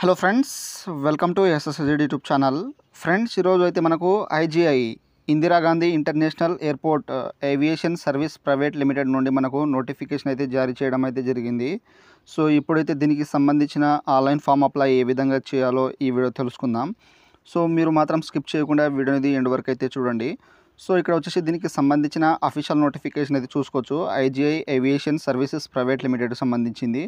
Hello friends, welcome to SSZ YouTube channel. Friends, ఈరోజు అయితే మనకు IGI Indira Gandhi international airport aviation service private limited నుండి మనకు నోటిఫికేషన్ అయితే జారీ చేయడం అయితే జరిగింది. సో ఇప్పుడైతే దీనికి సంబంధించిన ఆన్లైన్ ఫామ్ అప్లై ఏ విధంగా చేయాలో ఈ వీడియో తెలుసుకుందాం. సో మీరు మాత్రం స్కిప్ చేయకుండా వీడియో అనేది ఎండ్ వరకు అయితే చూడండి. సో ఇక్కడ వచ్చేసి దీనికి సంబంధించిన అఫీషియల్ నోటిఫికేషన్ అయితే చూసుకోవచ్చు. IGI aviation services private limited సంబంధించింది.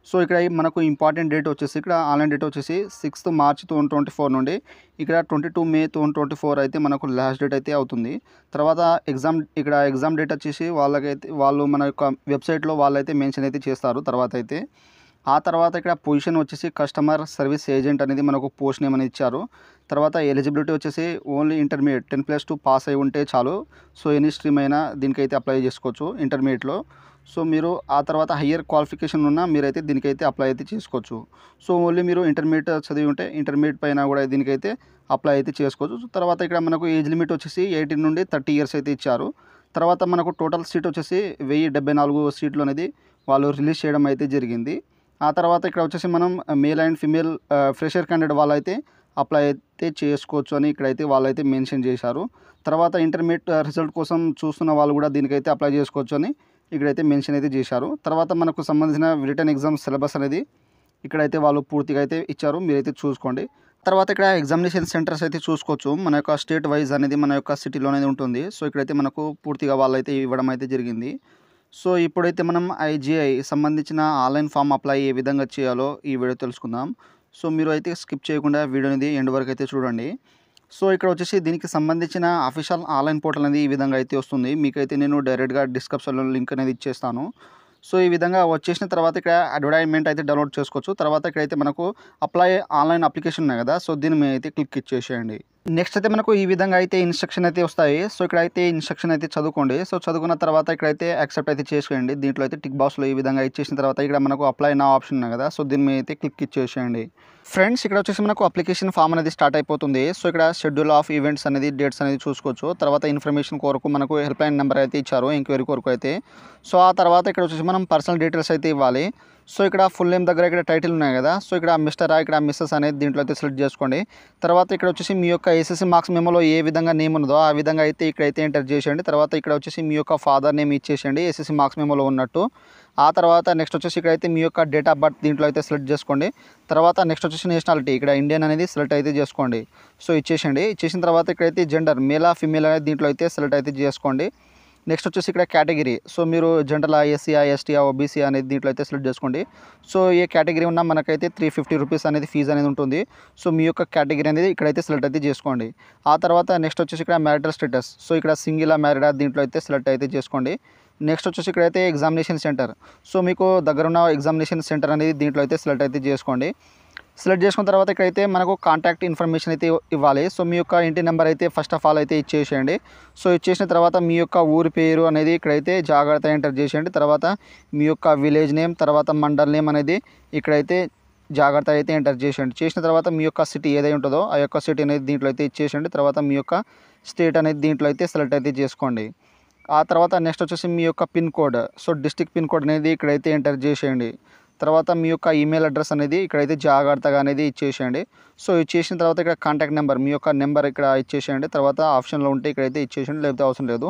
సో ఇక్కడ మనకు ఇంపార్టెంట్ డేట్ వచ్చేసి ఇక్కడ ఆన్లైన్ డేట్ వచ్చేసి 6th March 2024 నుండి ఇక్కడ 22 May 2024 అయితే మనకు లాస్ట్ డేట్ అయితే అవుతుంది. తర్వాత ఎగ్జామ్ డేట్ వచ్చేసి వాళ్ళు మన యొక్క వెబ్సైట్లో వాళ్ళైతే మెన్షన్ అయితే చేస్తారు. తర్వాత ఇక్కడ పొజిషన్ వచ్చేసి కస్టమర్ సర్వీస్ ఏజెంట్ అనేది మనకు పోస్ట్ నేమ్ అనేది ఇచ్చారు. తర్వాత ఎలిజిబిలిటీ వచ్చేసి ఓన్లీ ఇంటర్మీడియట్ 10+2 పాస్ అయి ఉంటే చాలు. సో ఎనీ స్ట్రీమ్ అయినా దీనికైతే అప్లై చేసుకోవచ్చు ఇంటర్మీడియట్లో. సో మీరు ఆ తర్వాత హయ్యర్ క్వాలిఫికేషన్ ఉన్న మీరైతే దీనికైతే అప్లై అయితే చేసుకోవచ్చు. సో ఓన్లీ మీరు ఇంటర్మీడియట్ చదివి ఉంటే ఇంటర్మీడియట్ పైన కూడా దీనికైతే అప్లై అయితే చేసుకోవచ్చు. తర్వాత ఇక్కడ మనకు ఏజ్ లిమిట్ వచ్చేసి 18 నుండి 30 years అయితే ఇచ్చారు. తర్వాత మనకు టోటల్ సీట్ వచ్చేసి 1074 సీట్లు అనేది వాళ్ళు రిలీజ్ చేయడం అయితే జరిగింది. ఆ తర్వాత ఇక్కడ వచ్చేసి మనం male and female fresher candidate వాళ్ళైతే అప్లై అయితే చేసుకోవచ్చు అని ఇక్కడైతే వాళ్ళైతే మెన్షన్ చేశారు. తర్వాత ఇంటర్మీడియట్ రిజల్ట్ కోసం చూస్తున్న వాళ్ళు కూడా దీనికైతే అప్లై చేసుకోవచ్చు అని ఇక్కడైతే మెన్షన్ అయితే చేశారు. తర్వాత మనకు సంబంధించిన రిటర్న్ ఎగ్జామ్ సిలబస్ అనేది ఇక్కడైతే వాళ్ళు పూర్తిగా అయితే ఇచ్చారు, మీరైతే చూసుకోండి. తర్వాత ఇక్కడ ఎగ్జామినేషన్ సెంటర్స్ అయితే చూసుకోవచ్చు. మన యొక్క స్టేట్ వైజ్ అనేది మన యొక్క సిటీలో అనేది ఉంటుంది. సో ఇక్కడైతే మనకు పూర్తిగా వాళ్ళైతే ఇవ్వడం అయితే జరిగింది. సో ఇప్పుడైతే మనం ఐజీఐ సంబంధించిన ఆన్లైన్ ఫామ్ అప్లై ఏ విధంగా చేయాలో ఈ వీడియో తెలుసుకుందాం. సో మీరు అయితే స్కిప్ చేయకుండా వీడియో అనేది ఎండ్ వరకు అయితే చూడండి. సో ఇక్కడ వచ్చేసి దీనికి సంబంధించిన అఫీషియల్ ఆన్లైన్ పోర్టల్ అనేది ఈ విధంగా అయితే వస్తుంది. మీకైతే నేను డైరెక్ట్గా డిస్క్రిప్షన్లో లింక్ అనేది ఇచ్చేస్తాను. సో ఈ విధంగా వచ్చేసిన తర్వాత ఇక్కడ అడ్వర్టైజ్మెంట్ అయితే డౌన్లోడ్ చేసుకోవచ్చు. తర్వాత ఇక్కడైతే మనకు అప్లై ఆన్లైన్ అప్లికేషన్ ఉన్నాయి కదా, సో దీని మీద అయితే క్లిక్ ఇచ్చేసేయండి. నెక్స్ట్ అయితే మనకు ఈ విధంగా అయితే ఇన్స్ట్రక్షన్ అయితే వస్తాయి. సో ఇక్కడైతే ఇన్స్ట్రక్షన్ అయితే చదువుకోండి. సో చదువుకున్న తర్వాత ఇక్కడైతే యాక్సెప్ట్ అయితే చేసేయండి. దీంట్లో అయితే టిక్ బాక్స్లో ఈ విధంగా ఇచ్చేసిన తర్వాత ఇక్కడ మనకు అప్లై నా ఆప్షన్ ఉన్నాయి కదా, సో దీని మీద అయితే క్లిక్ ఇచ్చేసేయండి. ఫ్రెండ్స్, ఇక్కడ వచ్చేసి మనకు అప్లికేషన్ ఫామ్ అనేది స్టార్ట్ అయిపోతుంది. సో ఇక్కడ షెడ్యూల్ ఆఫ్ ఈవెంట్స్ అనేది డేట్స్ అనేది చూసుకోవచ్చు. తర్వాత ఇన్ఫర్మేషన్ కొరకు మనకు హెల్ప్ లైన్ నెంబర్ అయితే ఇచ్చారు ఎంక్వైరీ కొరకు అయితే. సో ఆ తర్వాత ఇక్కడ వచ్చేసి మనం పర్సనల్ డీటెయిల్స్ అయితే ఇవ్వాలి. సో ఇక్కడ ఫుల్ నేమ్ దగ్గర ఇక్కడ టైటిల్ ఉన్నాయి కదా, సో ఇక్కడ మిస్టర్ ఇక్కడ మిస్సెస్ అనేది దీంట్లో అయితే సెలెక్ట్ చేసుకోండి. తర్వాత ఇక్కడ వచ్చేసి మీ యొక్క ఎస్ఎస్సి మార్క్స్ మెమోలో ఏ విధంగా నేమ్ ఉన్నదో ఆ విధంగా అయితే ఇక్కడైతే ఎంటర్ చేసేయండి. తర్వాత ఇక్కడ వచ్చేసి మీ యొక్క ఫాదర్ నేమ్ ఇచ్చేసేయండి ఎస్ఎస్సి మార్క్స్ మెమోలో ఉన్నట్టు. ఆ తర్వాత నెక్స్ట్ వచ్చేసి ఇక్కడైతే మీ యొక్క డేట్ ఆఫ్ బర్త్ దీంట్లో అయితే సెలెక్ట్ చేసుకోండి. తర్వాత నెక్స్ట్ వచ్చేసి నేషనాలిటీ ఇక్కడ ఇండియన్ అనేది సెలెక్ట్ అయితే చేసుకోండి. సో ఇచ్చేసేయండి. ఇచ్చేసిన తర్వాత ఇక్కడైతే జెండర్ మేలా ఫీమేల్ అనేది దీంట్లో అయితే సెలెక్ట్ అయితే చేసుకోండి. నెక్స్ట్ వచ్చేసి ఇక్కడ కేటగిరీ, సో మీరు జనరల్ ఎస్సీఆ ఎస్టీఆ ఓబీసీ అనేది దీంట్లో అయితే సెలెక్ట్ చేసుకోండి. సో ఏ కేటగిరీ ఉన్నా మనకైతే 350 రూపీస్ అనేది ఫీజు అనేది ఉంటుంది. సో మీ యొక్క కేటగిరీ అనేది ఇక్కడైతే సెలెక్ట్ అయితే చేసుకోండి. ఆ తర్వాత నెక్స్ట్ వచ్చేసి ఇక్కడ మ్యారిటల్ స్టేటస్, సో ఇక్కడ సింగిల్ మ్యారీడా దీంట్లో అయితే సెలెక్ట్ అయితే చేసుకోండి. నెక్స్ట్ వచ్చేసి ఇక్కడైతే ఎగ్జామినేషన్ సెంటర్, సో మీకు దగ్గరున్న ఎగ్జామినేషన్ సెంటర్ అనేది దీంట్లో అయితే సెలెక్ట్ అయితే చేసుకోండి. సెలెక్ట్ చేసుకున్న తర్వాత ఇక్కడైతే మనకు కాంటాక్ట్ ఇన్ఫర్మేషన్ అయితే ఇవ్వాలి. సో మీ యొక్క ఇంటి నెంబర్ అయితే ఫస్ట్ ఆఫ్ ఆల్ అయితే ఇచ్చేసేయండి. సో ఇచ్చేసిన తర్వాత మీ యొక్క ఊరి పేరు అనేది ఇక్కడైతే జాగ్రత్తగా ఎంటర్ చేసేయండి. తర్వాత మీ యొక్క విలేజ్ నేమ్, తర్వాత మండల్ నేమ్ అనేది ఇక్కడైతే జాగ్రత్త అయితే ఎంటర్ చేసేయండి. చేసిన తర్వాత మీ యొక్క సిటీ ఏదై ఉంటుందో ఆ యొక్క సిటీ అనేది దీంట్లో అయితే ఇచ్చేసేయండి. తర్వాత మీ యొక్క స్టేట్ అనేది దీంట్లో అయితే సెలెక్ట్ అయితే చేసుకోండి. ఆ తర్వాత నెక్స్ట్ వచ్చేసి మీ యొక్క pin code, so district pin code అనేది ఇక్కడైతే ఎంటర్ చేసేయండి. తర్వాత మీ యొక్క ఈమెయిల్ అడ్రస్ అనేది ఇక్కడైతే జాగ్రత్తగా అనేది ఇచ్చేసేయండి. సో ఇచ్చేసిన తర్వాత ఇక్కడ కాంటాక్ట్ నెంబర్, మీ యొక్క నెంబర్ ఇక్కడ ఇచ్చేసేయండి. తర్వాత ఆప్షన్లో ఉంటే ఇక్కడైతే ఇచ్చేసేయండి, లేకపోతే అవసరం లేదు.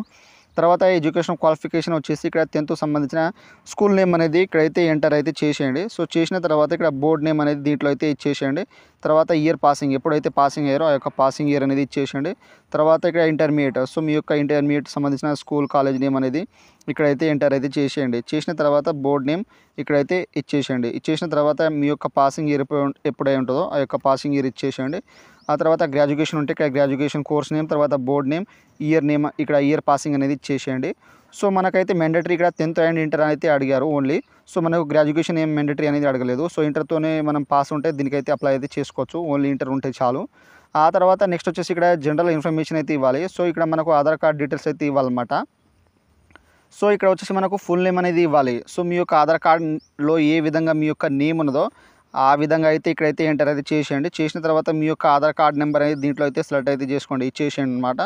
తర్వాత ఎడ్యుకేషన్ క్వాలిఫికేషన్ వచ్చేసి ఇక్కడ 10th సంబంధించిన స్కూల్ నేమ్ అనేది ఇక్కడైతే ఎంటర్ అయితే చేసేయండి. సో చేసిన తర్వాత ఇక్కడ బోర్డ్ నేమ్ అనేది దీంట్లో అయితే ఇచ్చేసేయండి. తర్వాత ఇయర్ పాసింగ్, ఎప్పుడైతే పాసింగ్ అయ్యారో ఆ యొక్క పాసింగ్ ఇయర్ అనేది ఇచ్చేసేయండి. తర్వాత ఇక్కడ ఇంటర్మీడియట్, సో మీ యొక్క ఇంటర్మీడియట్ సంబంధించిన స్కూల్ కాలేజ్ నేమ్ అనేది ఇక్కడైతే ఎంటర్ అయితే చేసేయండి. చేసిన తర్వాత బోర్డ్ నేమ్ ఇక్కడైతే ఇచ్చేసేయండి. ఇచ్చేసిన తర్వాత మీ యొక్క పాసింగ్ ఇయర్ ఎప్పుడై ఉంటుందో ఆ యొక్క పాసింగ్ ఇయర్ ఇచ్చేసేయండి. ఆ తర్వాత గ్రాడ్యుయేషన్ ఉంటే ఇక్కడ గ్రాడ్యుయేషన్ కోర్స్ నేమ్, తర్వాత బోర్డ్ నేమ్, ఇయర్ నేమ్, ఇక్కడ ఇయర్ పాసింగ్ అనేది ఇచ్చేసేయండి. సో మనకైతే మ్యాండేటరీ ఇక్కడ 10th అండ్ ఇంటర్ అయితే అడిగారు ఓన్లీ. సో మనకు గ్రాడ్యుయేషన్ ఏం మ్యాండేటరీ అనేది అడగలేదు. సో ఇంటర్తోనే మనం పాస్ ఉంటే దీనికైతే అప్లై అయితే చేసుకోవచ్చు, ఓన్లీ ఇంటర్ ఉంటే చాలు. ఆ తర్వాత నెక్స్ట్ వచ్చేసి ఇక్కడ జనరల్ ఇన్ఫర్మేషన్ అయితే ఇవ్వాలి. సో ఇక్కడ మనకు ఆధార్ కార్డ్ డీటెయిల్స్ అయితే ఇవ్వాలన్నమాట. సో ఇక్కడ వచ్చేసి మనకు ఫుల్ నేమ్ అనేది ఇవ్వాలి. సో మీ యొక్క ఆధార్ కార్డులో ఏ విధంగా మీ యొక్క నేమ్ ఉన్నదో ఆ విధంగా అయితే ఇక్కడైతే ఎంటర్ అయితే చేసేయండి. చేసిన తర్వాత మీ యొక్క ఆధార్ కార్డ్ నెంబర్ అనేది దీంట్లో అయితే సెలెక్ట్ అయితే చేసుకోండి, ఇచ్చేసేయండి అనమాట.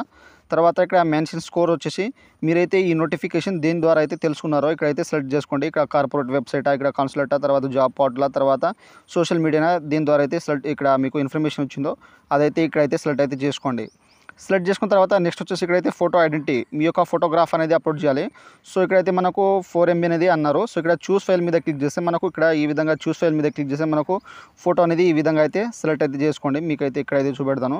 తర్వాత ఇక్కడ మెన్షన్ స్కోర్ వచ్చేసి మీరైతే ఈ నోటిఫికేషన్ దేని ద్వారా అయితే తెలుసుకున్నారో ఇక్కడైతే సెలెక్ట్ చేసుకోండి. ఇక్కడ కార్పొరేట్ వెబ్సైటా, ఇక్కడ కన్సులేటా, తర్వాత జాబ్ పోర్టలా, తర్వాత సోషల్ మీడియానా, దీని ద్వారా అయితే సెలెక్ట్ ఇక్కడ మీకు ఇన్ఫర్మేషన్ వచ్చిందో అదైతే ఇక్కడైతే సెలెక్ట్ అయితే చేసుకోండి. సెలెక్ట్ చేసుకున్న తర్వాత నెక్స్ట్ వచ్చేసి ఇక్కడైతే ఫోటో ఐడెంటిటీ మీ యొక్క ఫోటోగ్రాఫ్ అనేది అప్లోడ్ చేయాలి. సో ఇక్కడైతే మనకు 4 MB అనేది అన్నారు. సో ఇక్కడ చూస్ ఫైల్ మీద క్లిక్ చేస్తే మనకు ఇక్కడ ఈ విధంగా చూస్ ఫైల్ మీద క్లిక్ చేస్తే మనకు ఫోటో అనేది ఈ విధంగా అయితే సెలెక్ట్ అయితే చేసుకోండి. మీకైతే ఇక్కడైతే చూపెడతాను.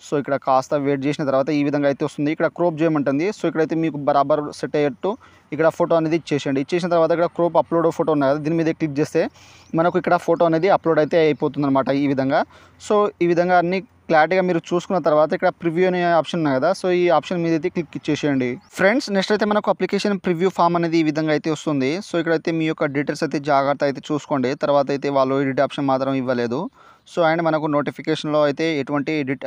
సో ఇక్కడ కాస్త వెయిట్ చేసిన తర్వాత ఈ విధంగా అయితే వస్తుంది. ఇక్కడ క్రోప్ చేయమంటుంది. సో ఇక్కడైతే మీకు బరాబర్ సెట్ అయ్యేట్టు ఇక్కడ ఫోటో అనేది ఇచ్చేసేయండి. ఇచ్చేసిన తర్వాత ఇక్కడ క్రోప్ అప్లోడ్ ఫోటో ఉన్నాయి కదా, దీని మీద క్లిక్ చేస్తే మనకు ఇక్కడ ఫోటో అనేది అప్లోడ్ అయితే అయిపోతుంది అనమాట ఈ విధంగా. సో ఈ విధంగా అన్ని క్లారిటీగా మీరు చూసుకున్న తర్వాత ఇక్కడ ప్రివ్యూ అనే ఆప్షన్ ఉన్నాయి కదా, సో ఈ ఆప్షన్ మీద అయితే క్లిక్ ఇచ్చేసేయండి. ఫ్రెండ్స్ నెక్స్ట్ అయితే మనకు అప్లికేషన్ ప్రివ్యూ ఫామ్ అనేది ఈ విధంగా అయితే వస్తుంది. సో ఇక్కడైతే మీ యొక్క డీటెయిల్స్ అయితే జాగ్రత్త అయితే చూసుకోండి. తర్వాత అయితే వాళ్ళు ఎడిట్ ఆప్షన్ మాత్రం ఇవ్వలేదు. సో అండ్ మనకు నోటిఫికేషన్లో అయితే ఎటువంటి ఎడిట్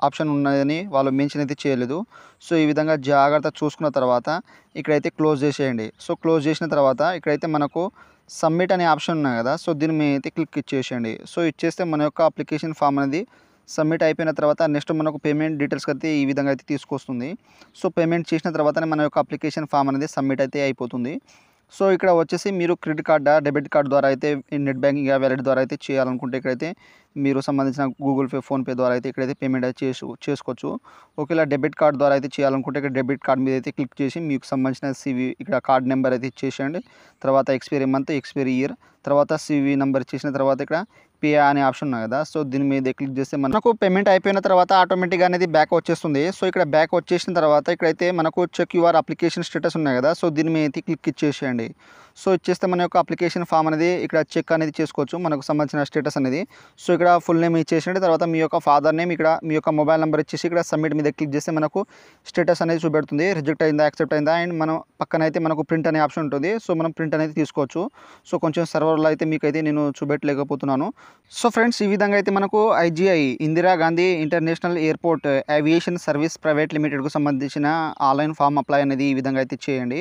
ఆప్షన్ ఉన్నదని వాళ్ళు మెన్షన్ అయితే చేయలేదు. సో ఈ విధంగా జాగ్రత్త చూసుకున్న తర్వాత ఇక్కడైతే క్లోజ్ చేసేయండి. సో క్లోజ్ చేసిన తర్వాత ఇక్కడైతే మనకు సబ్మిట్ అనే ఆప్షన్ ఉన్నాయి కదా, సో దీని మీద అయితే క్లిక్ ఇచ్చేసేయండి. సో ఇచ్చేస్తే మన యొక్క అప్లికేషన్ ఫామ్ అనేది సబ్మిట్ అయిపోయిన తర్వాత నెక్స్ట్ మనకు పేమెంట్ డీటెయిల్స్కి అయితే ఈ విధంగా అయితే తీసుకొస్తుంది. సో పేమెంట్ చేసిన తర్వాతనే మన యొక్క అప్లికేషన్ ఫామ్ అనేది సబ్మిట్ అయితే అయిపోతుంది. సో ఇక్కడ వచ్చేసి మీరు క్రెడిట్ కార్డా, డెబిట్ కార్డ్ ద్వారా అయితే నెట్ బ్యాంకింగ్ వ్యాలెట్ ద్వారా అయితే చేయాలనుకుంటే ఇక్కడైతే మీరు సంబంధించిన గూగుల్ పే, ఫోన్పే ద్వారా అయితే ఇక్కడైతే పేమెంట్ అయితే చేసుకోవచ్చు. ఒకవేళ డెబిట్ కార్డ్ ద్వారా అయితే చేయాలనుకుంటే ఇక్కడ డెబిట్ కార్డ్ మీద అయితే క్లిక్ చేసి మీకు సంబంధించిన సివి ఇక్కడ కార్డ్ నెంబర్ అయితే ఇచ్చేసేయండి. తర్వాత ఎక్స్పైరీ మంత్, ఎక్స్పైరీ ఇయర్, తర్వాత సివి నెంబర్ ఇచ్చేసిన తర్వాత ఇక్కడ పే అనే ఆప్షన్ ఉన్నాయి కదా, సో దీని మీద క్లిక్ చేస్తే మనకు పేమెంట్ అయిపోయిన తర్వాత ఆటోమేటిక్గా అనేది బ్యాక్ వచ్చేస్తుంది. సో ఇక్కడ బ్యాక్ వచ్చేసిన తర్వాత ఇక్కడైతే మనకు చెక్ యువర్ అప్లికేషన్ స్టేటస్ ఉన్నాయి కదా, సో దీని మీద అయితే క్లిక్ ఇచ్చేసేయండి. సో ఇచ్చేస్తే మన యొక్క అప్లికేషన్ ఫామ్ అనేది ఇక్కడ చెక్ అనేది చేసుకోవచ్చు మనకు సంబంధించిన స్టేటస్ అనేది. సో ఇక్కడ ఫుల్ నేమ్ ఇచ్చేసేయండి. తర్వాత మీ యొక్క ఫాదర్ నేమ్, ఇక్కడ మీ యొక్క మొబైల్ నెంబర్ ఇచ్చేసి ఇక్కడ సబ్మిట్ మీద క్లిక్ చేస్తే మనకు స్టేటస్ అనేది చూపెడుతుంది, రిజెక్ట్ అయిందా, యాక్సెప్ట్ అయిందా. అండ్ మనం పక్కన అయితే మనకు ప్రింట్ అనే ఆప్షన్ ఉంటుంది. సో మనం ప్రింట్ అనేది తీసుకోవచ్చు. సో కొంచెం సర్వర్లో అయితే మీకైతే నేను చూపెట్టలేకపోతున్నాను. సో ఫ్రెండ్స్ ఈ విధంగా అయితే మనకు IGI Indira Gandhi international airport aviation service private లిమిటెడ్కు సంబంధించిన ఆన్లైన్ ఫామ్ అప్లై అనేది ఈ విధంగా అయితే చేయండి.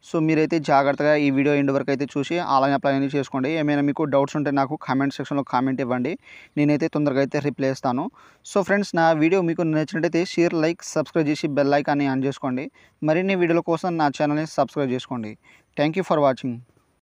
సో మీరైతే జాగ్రత్తగా ఈ వీడియో ఎండ్ వరకు అయితే చూసి ఆన్లైన్ అప్లై అనేది చేసుకోండి. ఏమైనా మీకు డౌట్స్ ఉంటే నాకు కామెంట్ సెక్షన్లో కామెంట్ ఇవ్వండి, నేనైతే తొందరగా అయితే రిప్లై ఇస్తాను. సో ఫ్రెండ్స్ నా వీడియో మీకు నచ్చినట్టయితే షేర్, లైక్, సబ్స్క్రైబ్ చేసి బెల్ ఐకాన్ని ఆన్ చేసుకోండి. మరిన్ని వీడియోల కోసం నా ఛానల్ని సబ్స్క్రైబ్ చేసుకోండి. Thank you for watching.